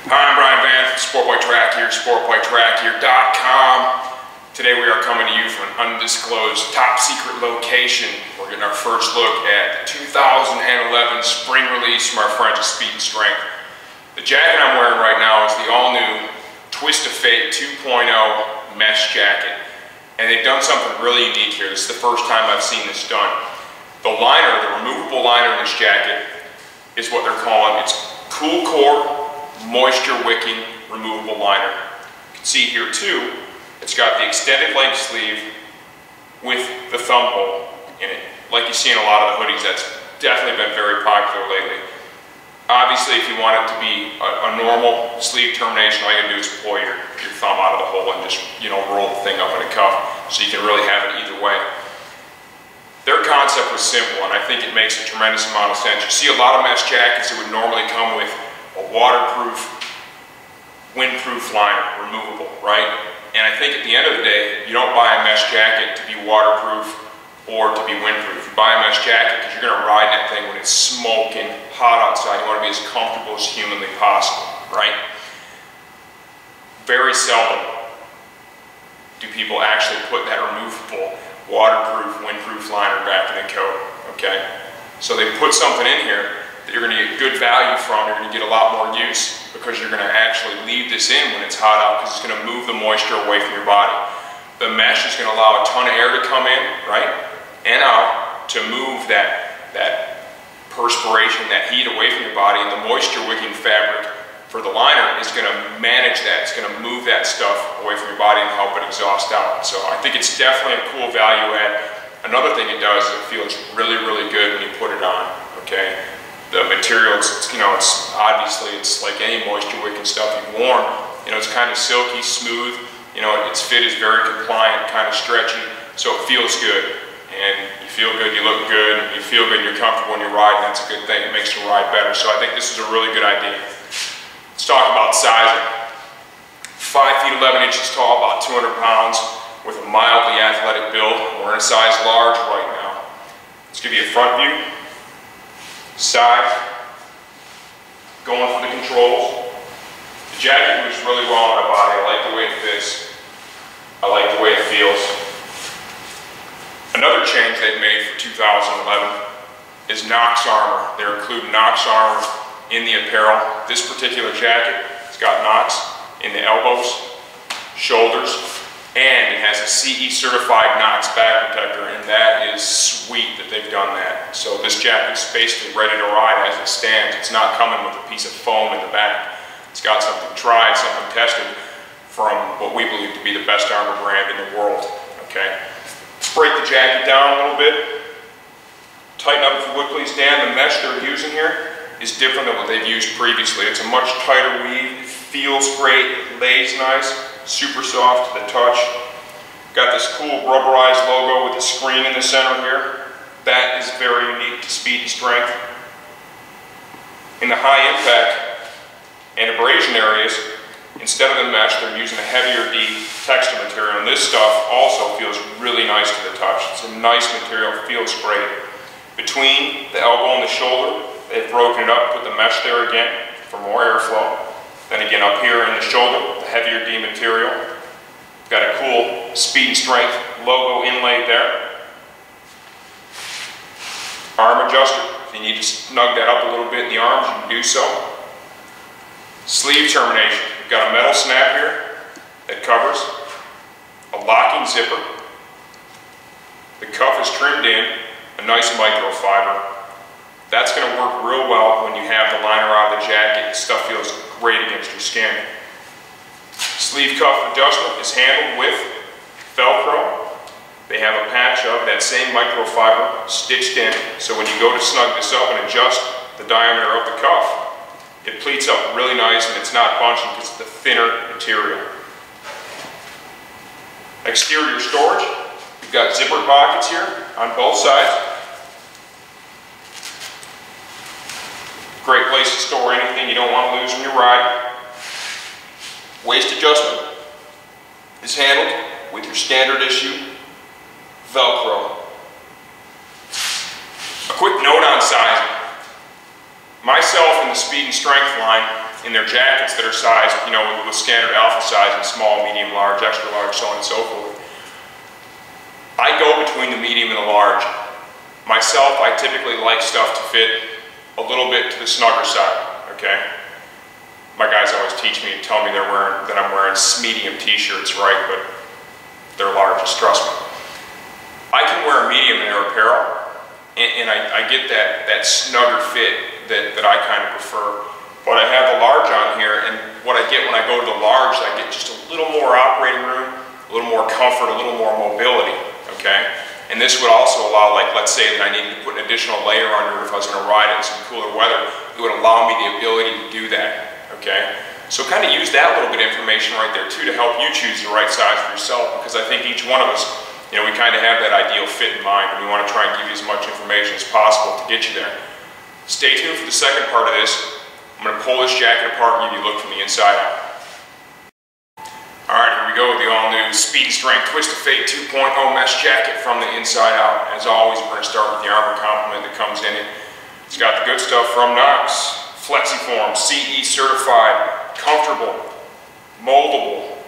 Hi, I'm Brian Van from Sport Bike Track here, sportbiketrackgear.com. Today we are coming to you from an undisclosed top secret location. We're getting our first look at the 2011 spring release from our friends at Speed and Strength. The jacket I'm wearing right now is the all-new Twist of Fate 2.0 mesh jacket. And they've done something really unique here. This is the first time I've seen this done. The liner, the removable liner in this jacket, is what they're calling its Cool Core Moisture Wicking Removable Liner. You can see here too, it's got the extended length sleeve with the thumb hole in it. Like you see in a lot of the hoodies, that's definitely been very popular lately. Obviously, if you want it to be a normal sleeve termination, all you gotta do is pull your thumb out of the hole and just, roll the thing up in a cuff, so you can really have it either way. Their concept was simple, and I think it makes a tremendous amount of sense. You see a lot of mesh jackets that would normally come with a waterproof, windproof liner, removable, right? And I think at the end of the day, you don't buy a mesh jacket to be waterproof or to be windproof. You buy a mesh jacket because you're going to ride that thing when it's smoking hot outside. You want to be as comfortable as humanly possible, right? Very seldom do people actually put that removable, waterproof, windproof liner back in the coat, okay? So they put something in here that you're going to get good value from. You're going to get a lot more use because you're going to actually leave this in when it's hot out, because it's going to move the moisture away from your body. The mesh is going to allow a ton of air to come in, right, and out to move that perspiration, that heat away from your body, and the moisture wicking fabric for the liner is going to manage that. It's going to move that stuff away from your body and help it exhaust out. So I think it's definitely a cool value add. Another thing it does is it feels really, really good when you put it on, okay? The material, it's obviously, it's like any moisture wicking stuff you've worn. It's kind of silky, smooth. Its fit is very compliant, kind of stretchy, so it feels good. And you feel good, you look good, you feel good, you're comfortable when you're riding. That's a good thing. It makes the ride better. So I think this is a really good idea. Let's talk about sizing. 5 feet 11 inches tall, about 200 pounds, with a mildly athletic build. We're in a size large right now. Let's give you a front view. Side, going for the controls. The jacket moves really well on my body. I like the way it fits. I like the way it feels. Another change they've made for 2011 is Nox armor. They're including Nox armor in the apparel. This particular jacket, it's got Nox in the elbows, shoulders, and it has a CE certified Nox back protector, and that is sweet that they've done that. So this jacket's basically ready to ride as it stands. It's not coming with a piece of foam in the back. It's got something tried, something tested from what we believe to be the best armor brand in the world, okay? Let's break the jacket down a little bit. Tighten up if you would please, Dan. The mesh they're using here is different than what they've used previously. It's a much tighter weave, it feels great, it lays nice. Super soft to the touch. Got this cool rubberized logo with a screen in the center here. That is very unique to Speed and Strength. In the high impact and abrasion areas, instead of the mesh, they're using a heavier D texture material. And this stuff also feels really nice to the touch. It's a nice material, feels great. Between the elbow and the shoulder, they've broken it up, put the mesh there again for more airflow. Then again up here in the shoulder, the heavier D material. Got a cool Speed and Strength logo inlaid there. Arm adjuster, if you need to snug that up a little bit in the arms, you can do so. Sleeve termination, we've got a metal snap here that covers a locking zipper. The cuff is trimmed in, a nice microfiber. That's going to work real well when you have the liner out of the jacket. Stuff feels great against your skin. Sleeve cuff adjustment is handled with Velcro. They have a patch of that same microfiber stitched in, so when you go to snug this up and adjust the diameter of the cuff, it pleats up really nice and it's not bunching because it's the thinner material. Exterior storage, you've got zipper pockets here on both sides. Great place to store anything you don't want to lose when you ride. Waist adjustment is handled with your standard issue Velcro. A quick note on sizing. Myself and the Speed and Strength line in their jackets that are sized, you know, with standard alpha size and small, medium, large, extra large, so on and so forth. I go between the medium and the large. Myself, I typically like stuff to fit a little bit to the snugger side, okay? My guys always teach me and tell me that I'm wearing medium t-shirts, right? But they're large, just trust me. I can wear a medium in their apparel, and I get that snugger fit that I kind of prefer. But I have the large on here, and what I get when I go to the large, I get just a little more operating room, a little more comfort, a little more mobility, okay? And this would also allow, like, let's say that I needed to put an additional layer under if I was going to ride it in some cooler weather, it would allow me the ability to do that, okay? So kind of use that little bit of information right there too to help you choose the right size for yourself, because I think each one of us, you know, we kind of have that ideal fit in mind, and we want to try and give you as much information as possible to get you there. Stay tuned for the second part of this. I'm going to pull this jacket apart and give you a look from the inside out. Alright, here we go with the all-new Speed Strength Twist of Fate 2.0 mesh jacket from the inside out. As always, we're going to start with the armor complement that comes in it. It's got the good stuff from Knox. Flexiform, CE certified, comfortable, moldable,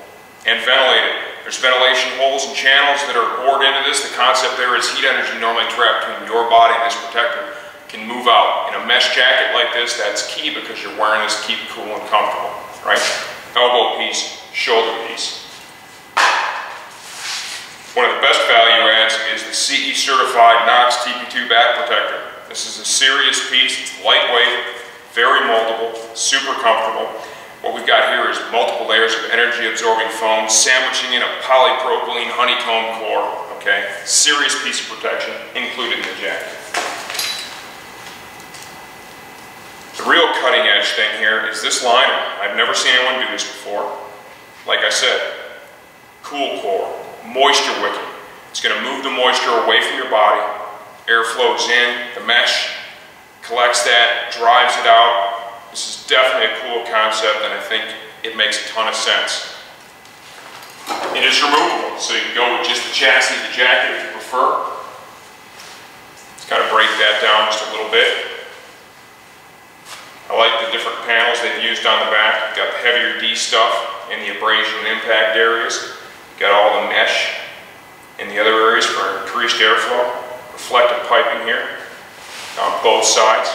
and ventilated. There's ventilation holes and channels that are bored into this. The concept there is heat energy normally trapped between your body and this protector can move out. In a mesh jacket like this, that's key because you're wearing this to keep it cool and comfortable, right? Elbow piece, shoulder piece. One of the best value adds is the CE certified Knox Tp2 Back Protector. This is a serious piece, it's lightweight, very moldable, super comfortable. What we've got here is multiple layers of energy absorbing foam sandwiching in a polypropylene honeycomb core, okay? Serious piece of protection included in the jacket. The real cutting edge thing here is this liner. I've never seen anyone do this before. Like I said, cool core, moisture wicking. It's going to move the moisture away from your body. Air flows in, the mesh collects that, drives it out. This is definitely a cool concept, and I think it makes a ton of sense. It is removable, so you can go with just the chassis of the jacket if you prefer. Let's kind of break that down just a little bit. I like the different panels they've used on the back. You've got the heavier D stuff in the abrasion and impact areas. You've got all the mesh in the other areas for increased airflow. Reflective piping here on both sides.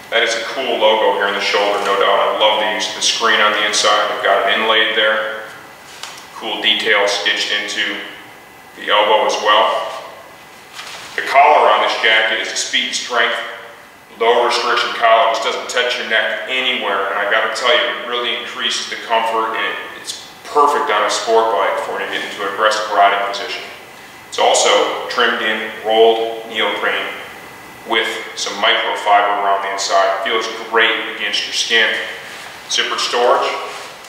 That is a cool logo here in the shoulder, no doubt. I love the use of the screen on the inside. They've got it inlaid there. Cool detail stitched into the elbow as well. The collar on this jacket is a Speed Strength, low restriction collar. This doesn't touch your neck anywhere, and I gotta tell you, it really increases the comfort, and it's perfect on a sport bike for when you get into an aggressive riding position. It's also trimmed in rolled neoprene with some microfiber around the inside. It feels great against your skin. Zippered storage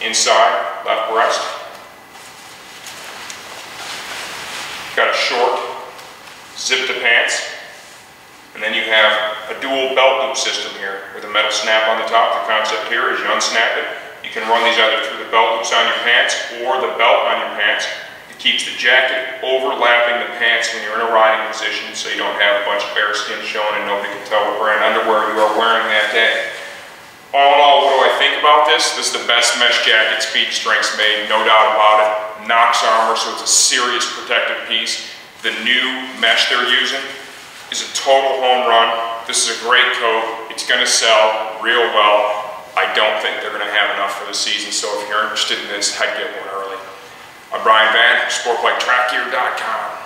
inside, left breast. Got a short zip to pants, and then you have a dual belt loop system here with a metal snap on the top. The concept here is you unsnap it. You can run these either through the belt loops on your pants or the belt on your pants. It keeps the jacket overlapping the pants when you're in a riding position, so you don't have a bunch of bare skin showing and nobody can tell what brand underwear you are wearing that day. All in all, what do I think about this? This is the best mesh jacket Speed Strength's made, no doubt about it. Knox armor, so it's a serious protective piece. The new mesh they're using is a total home run. This is a great coat. It's going to sell real well. I don't think they're going to have enough for the season, so if you're interested in this, I'd get one early. I'm Brian Van from SportBikeTrackGear.com.